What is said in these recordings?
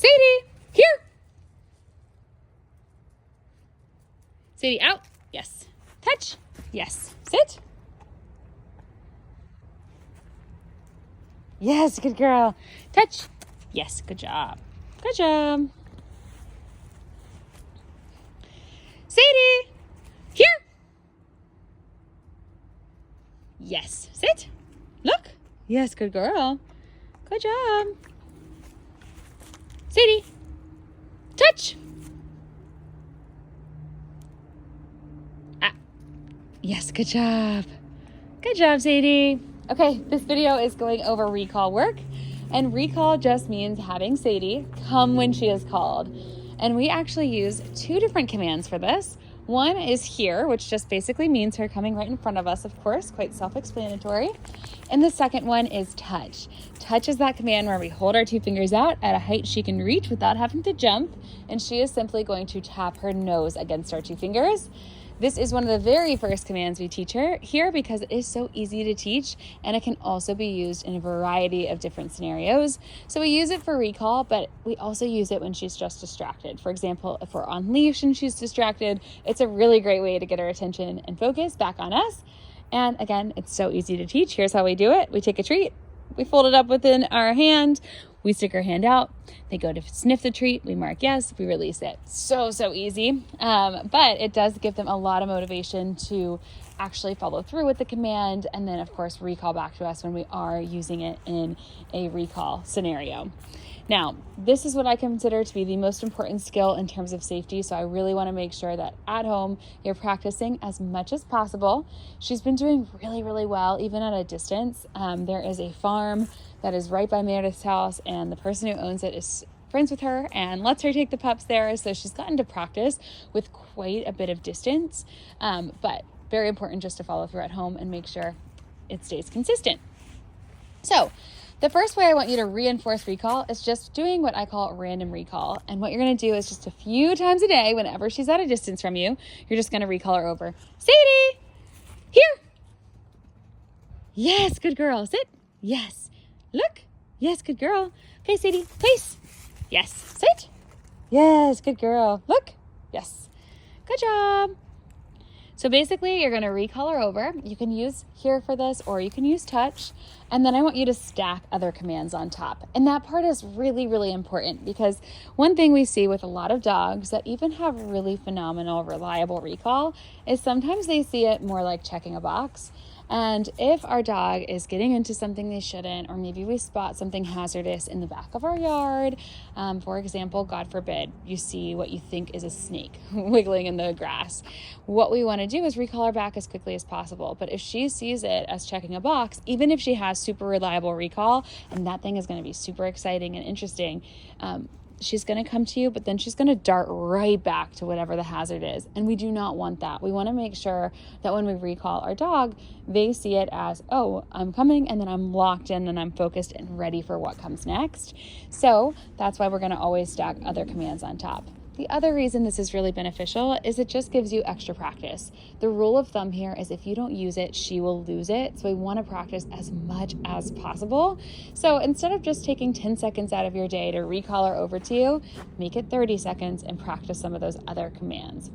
Sadie, here. Sadie, out. Yes. Touch. Yes. Sit. Yes, good girl. Touch. Yes, good job. Good job. Sadie, here. Yes. Sit. Look. Yes, good girl. Good job. Sadie, touch. Ah. Yes, good job. Good job, Sadie. Okay, this video is going over recall work. And recall just means having Sadie come when she is called. And we actually use two different commands for this. One is here, which just basically means her coming right in front of us, of course, quite self-explanatory. And the second one is touch. Touch is that command where we hold our two fingers out at a height she can reach without having to jump. And she is simply going to tap her nose against our two fingers. This is one of the very first commands we teach her here because it is so easy to teach, and it can also be used in a variety of different scenarios. So we use it for recall, but we also use it when she's just distracted. For example, if we're on leash and she's distracted, it's a really great way to get her attention and focus back on us. And again, it's so easy to teach. Here's how we do it. We take a treat, we fold it up within our hand, we stick our hand out, they go to sniff the treat, we mark yes, we release it. So easy. But it does give them a lot of motivation to actually follow through with the command, and then of course recall back to us when we are using it in a recall scenario. Now, this is what I consider to be the most important skill in terms of safety, so I really want to make sure that at home you're practicing as much as possible. She's been doing really well, even at a distance. There is a farm that is right by Meredith's house, and the person who owns it is friends with her and lets her take the pups there, so she's gotten to practice with quite a bit of distance, but very important just to follow through at home and make sure it stays consistent. So the first way I want you to reinforce recall is just doing what I call random recall. And what you're going to do is just a few times a day, whenever she's at a distance from you, you're just going to recall her over. Sadie, here. Yes, good girl. Sit. Yes. Look. Yes, good girl. Okay, Sadie, face. Yes. Sit. Yes, good girl. Look. Yes. Good job. So basically, you're going to recall her over. You can use here for this, or you can use touch. And then I want you to stack other commands on top. And that part is really important, because one thing we see with a lot of dogs that even have really phenomenal, reliable recall is sometimes they see it more like checking a box. And if our dog is getting into something they shouldn't, or maybe we spot something hazardous in the back of our yard, for example, God forbid, you see what you think is a snake wiggling in the grass. What we want to do is recall her back as quickly as possible. But if she sees it as checking a box, even if she has super reliable recall, and that thing is going to be super exciting and interesting, she's going to come to you, but then she's going to dart right back to whatever the hazard is. And we do not want that. We want to make sure that when we recall our dog, they see it as, oh, I'm coming, and then I'm locked in and I'm focused and ready for what comes next. So that's why we're going to always stack other commands on top. The other reason this is really beneficial is it just gives you extra practice. The rule of thumb here is if you don't use it, she will lose it. So we want to practice as much as possible. So instead of just taking 10 seconds out of your day to recall her over to you, make it 30 seconds and practice some of those other commands.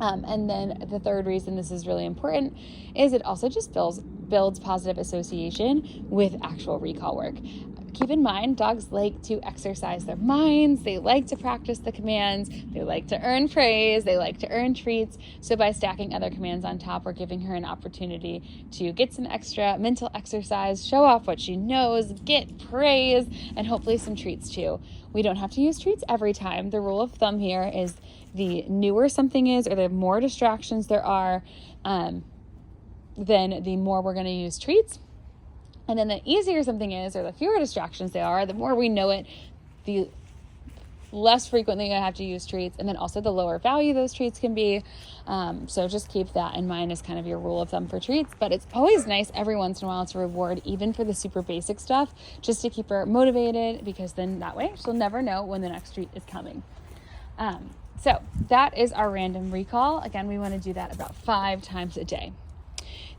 And then the third reason this is really important is it also just builds positive association with actual recall work. Keep in mind, dogs like to exercise their minds. They like to practice the commands. They like to earn praise. They like to earn treats. So by stacking other commands on top, we're giving her an opportunity to get some extra mental exercise, show off what she knows, get praise, and hopefully some treats too. We don't have to use treats every time. The rule of thumb here is the newer something is, or the more distractions there are, then the more we're going to use treats. And then the easier something is, or the fewer distractions there are, the more we know it, the less frequently you have to use treats, and then also the lower value those treats can be. So just keep that in mind as kind of your rule of thumb for treats. But it's always nice every once in a while to reward, even for the super basic stuff, just to keep her motivated, because then that way she'll never know when the next treat is coming. So that is our random recall. Again, we want to do that about 5 times a day.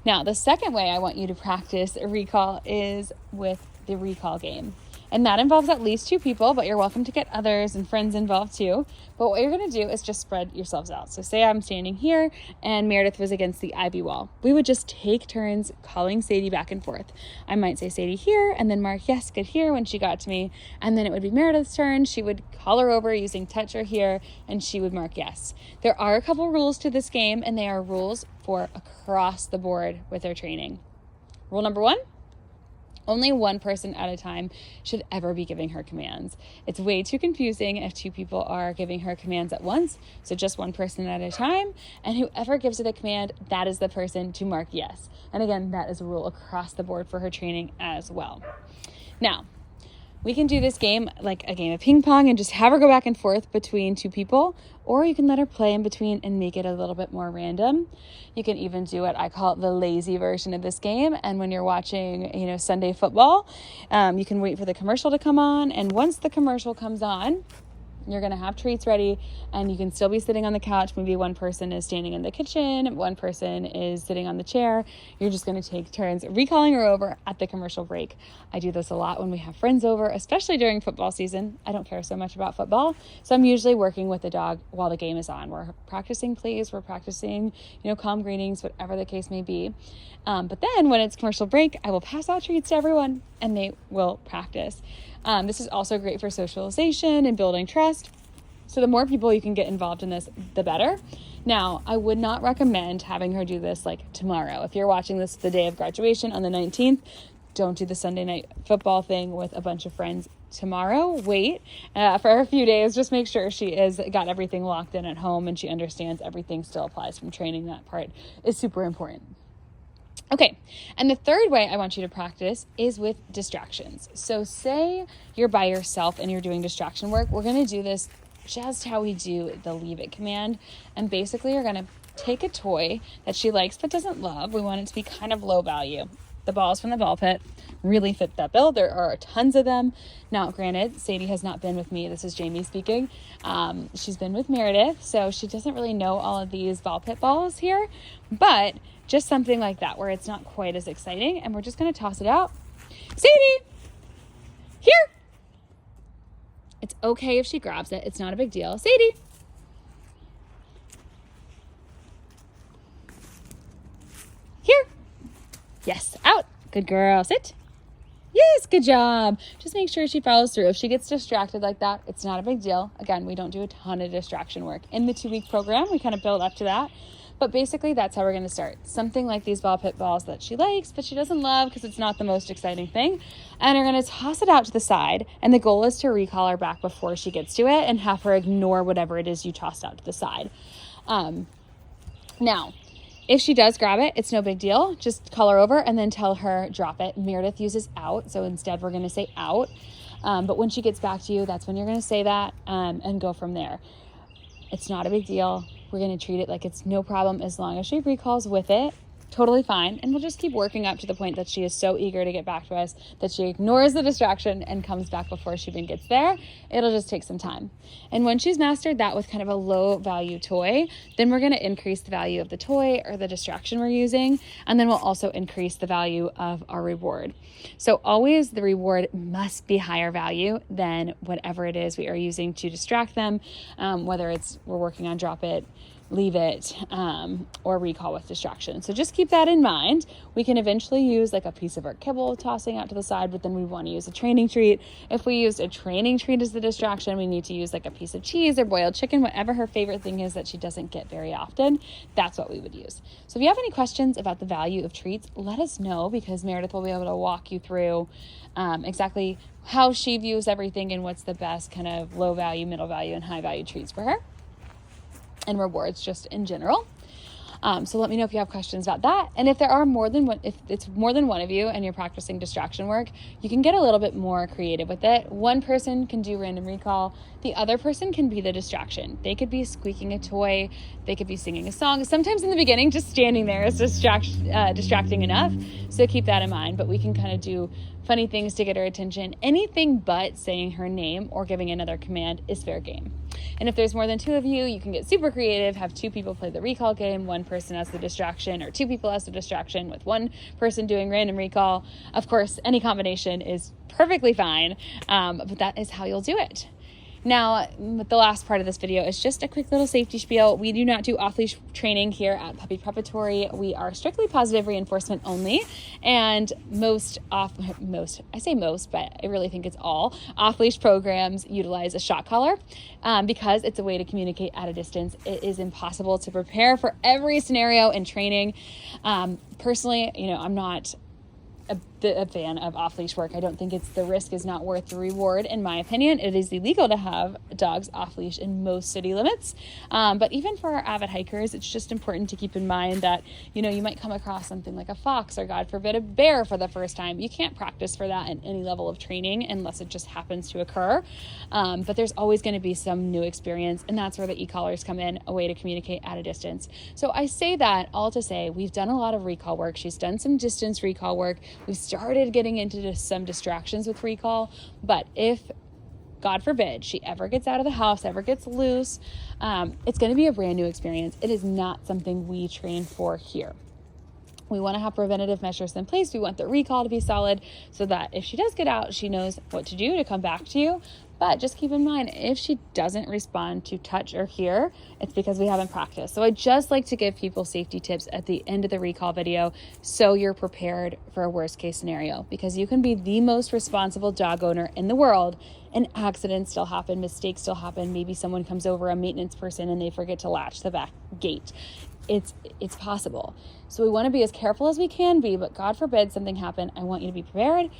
Now, the second way I want you to practice recall is with the recall game. And that involves at least 2 people, but you're welcome to get others and friends involved too. But what you're going to do is just spread yourselves out. So say I'm standing here and Meredith was against the ivy wall. We would just take turns calling Sadie back and forth. I might say Sadie here and then mark yes, good here when she got to me. And then it would be Meredith's turn. She would call her over using touch or here and she would mark yes. There are a couple rules to this game and they are rules for across the board with their training. Rule number 1. Only one person at a time should ever be giving her commands. It's way too confusing if 2 people are giving her commands at once. So just one person at a time. And whoever gives her the command, that is the person to mark yes. And again, that is a rule across the board for her training as well. Now, we can do this game like a game of ping pong and just have her go back and forth between 2 people, or you can let her play in between and make it a little bit more random. You can even do what I call it the lazy version of this game. And when you're watching, Sunday football, you can wait for the commercial to come on. And once the commercial comes on, you're going to have treats ready and you can still be sitting on the couch. Maybe one person is standing in the kitchen, one person is sitting on the chair. You're just going to take turns recalling her over at the commercial break. I do this a lot when we have friends over, especially during football season. I don't care so much about football. So I'm usually working with the dog while the game is on. We're practicing plays, we're practicing, calm greetings, whatever the case may be. But then when it's commercial break, I will pass out treats to everyone and they will practice. This is also great for socialization and building trust. So the more people you can get involved in this, the better. Now, I would not recommend having her do this like tomorrow. If you're watching this the day of graduation on the 19th, don't do the Sunday night football thing with a bunch of friends tomorrow. Wait for a few days. Just make sure she is got everything locked in at home and she understands everything still applies from training. That part is super important. Okay, and the third way I want you to practice is with distractions. So say you're by yourself and you're doing distraction work. We're going to do this just how we do the leave it command. And basically you're going to take a toy that she likes but doesn't love. We want it to be kind of low value. The balls from the ball pit really fit that bill. There are tons of them. Now, granted, Sadie has not been with me. This is Jamie speaking. She's been with Meredith, so she doesn't really know all of these ball pit balls here, but just something like that where it's not quite as exciting. And we're just going to toss it out. Sadie, here. It's okay if she grabs it. It's not a big deal. Sadie. Here. Yes, out. Good girl. Sit. Yes, good job. Just make sure she follows through. If she gets distracted like that, it's not a big deal. Again, we don't do a ton of distraction work. In the 2-week program, we kind of build up to that. But basically, that's how we're going to start. Something like these ball pit balls that she likes, but she doesn't love because it's not the most exciting thing. And we're going to toss it out to the side. And the goal is to recall her back before she gets to it and have her ignore whatever it is you tossed out to the side. Now, if she does grab it, it's no big deal. Just call her over and then tell her drop it. Meredith uses out, so instead we're going to say out. But when she gets back to you, that's when you're going to say that and go from there. It's not a big deal. We're going to treat it like it's no problem as long as she recalls with it. Totally fine. And we'll just keep working up to the point that she is so eager to get back to us that she ignores the distraction and comes back before she even gets there. It'll just take some time. And when she's mastered that with kind of a low value toy, then we're going to increase the value of the toy or the distraction we're using. And then we'll also increase the value of our reward. So always the reward must be higher value than whatever it is we are using to distract them, whether it's we're working on drop it, leave it, or recall with distraction. So just keep that in mind. We can eventually use like a piece of our kibble tossing out to the side, but then we want to use a training treat. If we used a training treat as the distraction, we need to use like a piece of cheese or boiled chicken, whatever her favorite thing is that she doesn't get very often. That's what we would use. So if you have any questions about the value of treats, let us know, because Meredith will be able to walk you through exactly how she views everything and what's the best kind of low value, middle value, and high value treats for her, and rewards just in general. So let me know if you have questions about that. And if there are more than one, if it's more than one of you and you're practicing distraction work, you can get a little bit more creative with it. One person can do random recall. The other person can be the distraction. They could be squeaking a toy. They could be singing a song. Sometimes in the beginning, just standing there is distracting enough. So keep that in mind. But we can kind of do funny things to get her attention. Anything but saying her name or giving another command is fair game. And if there's more than 2 of you, you can get super creative, have 2 people play the recall game, 1 person as the distraction, or 2 people as the distraction with 1 person doing random recall. Of course, any combination is perfectly fine, but that is how you'll do it. Now, the last part of this video is just a quick little safety spiel. We do not do off-leash training here at Puppy Preparatory. We are strictly positive reinforcement only, and I say most, but I really think it's all off-leash programs utilize a shock collar because it's a way to communicate at a distance. It is impossible to prepare for every scenario in training. Personally, I'm not a fan of off-leash work. I don't think the risk is not worth the reward. In my opinion, it is illegal to have dogs off-leash in most city limits. But even for our avid hikers, it's just important to keep in mind that, you might come across something like a fox or, God forbid, a bear for the first time. You can't practice for that in any level of training unless it just happens to occur. But there's always going to be some new experience, and that's where the e-collars come in, a way to communicate at a distance. So I say that all to say we've done a lot of recall work. She's done some distance recall work. We've started getting into some distractions with recall, but if, God forbid, she ever gets out of the house, ever gets loose, it's going to be a brand new experience. It is not something we train for here. We want to have preventative measures in place. We want the recall to be solid so that if she does get out, she knows what to do to come back to you. But just keep in mind, if she doesn't respond to touch or hear, it's because we haven't practiced. So I just like to give people safety tips at the end of the recall video so you're prepared for a worst case scenario, because you can be the most responsible dog owner in the world and accidents still happen, mistakes still happen. Maybe someone comes over, a maintenance person, and they forget to latch the back gate. It's possible. So we want to be as careful as we can be, but God forbid something happen. I want you to be prepared.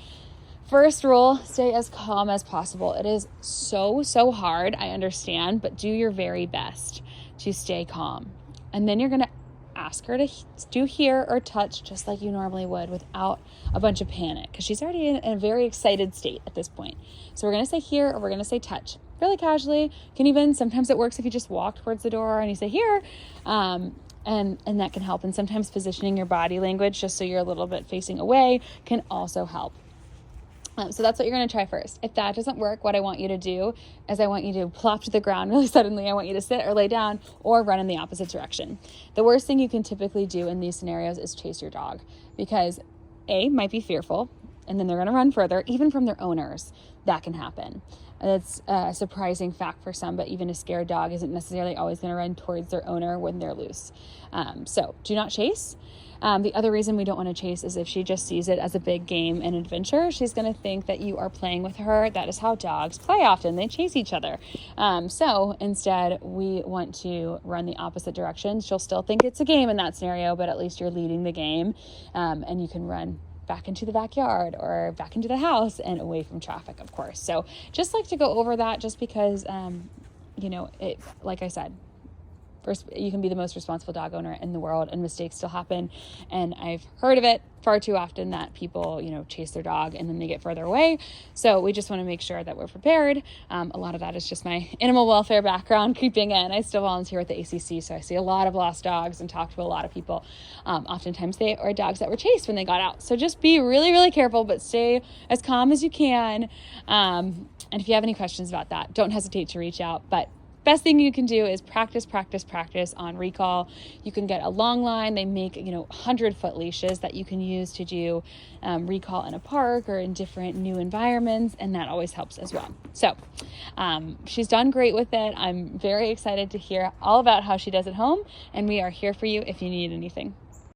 First rule, stay as calm as possible. It is so hard, I understand, but do your very best to stay calm. And then you're going to ask her to do hear or touch just like you normally would without a bunch of panic, because she's already in a very excited state at this point. So we're going to say hear or we're going to say touch really casually. Sometimes it works if you just walk towards the door and you say hear, and that can help. And sometimes positioning your body language just so you're a little bit facing away can also help. So that's what you're going to try first. If that doesn't work, what I want you to do is I want you to plop to the ground really suddenly. I want you to sit or lay down or run in the opposite direction. The worst thing you can typically do in these scenarios is chase your dog, because might be fearful, and then they're going to run further, even from their owners. That can happen. It's a surprising fact for some, but even a scared dog isn't necessarily always going to run towards their owner when they're loose. So do not chase. The other reason we don't want to chase is if she just sees it as a big game and adventure, she's going to think that you are playing with her. That is how dogs play often. They chase each other. So instead, we want to run the opposite direction. She'll still think it's a game in that scenario, but at least you're leading the game, and you can run back into the backyard or back into the house and away from traffic, of course. So just like to go over that just because, like I said, first, you can be the most responsible dog owner in the world, and mistakes still happen. And I've heard of it far too often that people, chase their dog and then they get further away. So we just want to make sure that we're prepared. A lot of that is just my animal welfare background creeping in. I still volunteer at the ACC, so I see a lot of lost dogs and talk to a lot of people. Oftentimes they are dogs that were chased when they got out. So just be really, really careful, but stay as calm as you can. And if you have any questions about that, don't hesitate to reach out. But best thing you can do is practice on recall. You can get a long line. They make 100-foot leashes that you can use to do recall in a park or in different new environments, and that always helps as well. So she's done great with it. I'm very excited to hear all about how she does at home, and we are here for you if you need anything.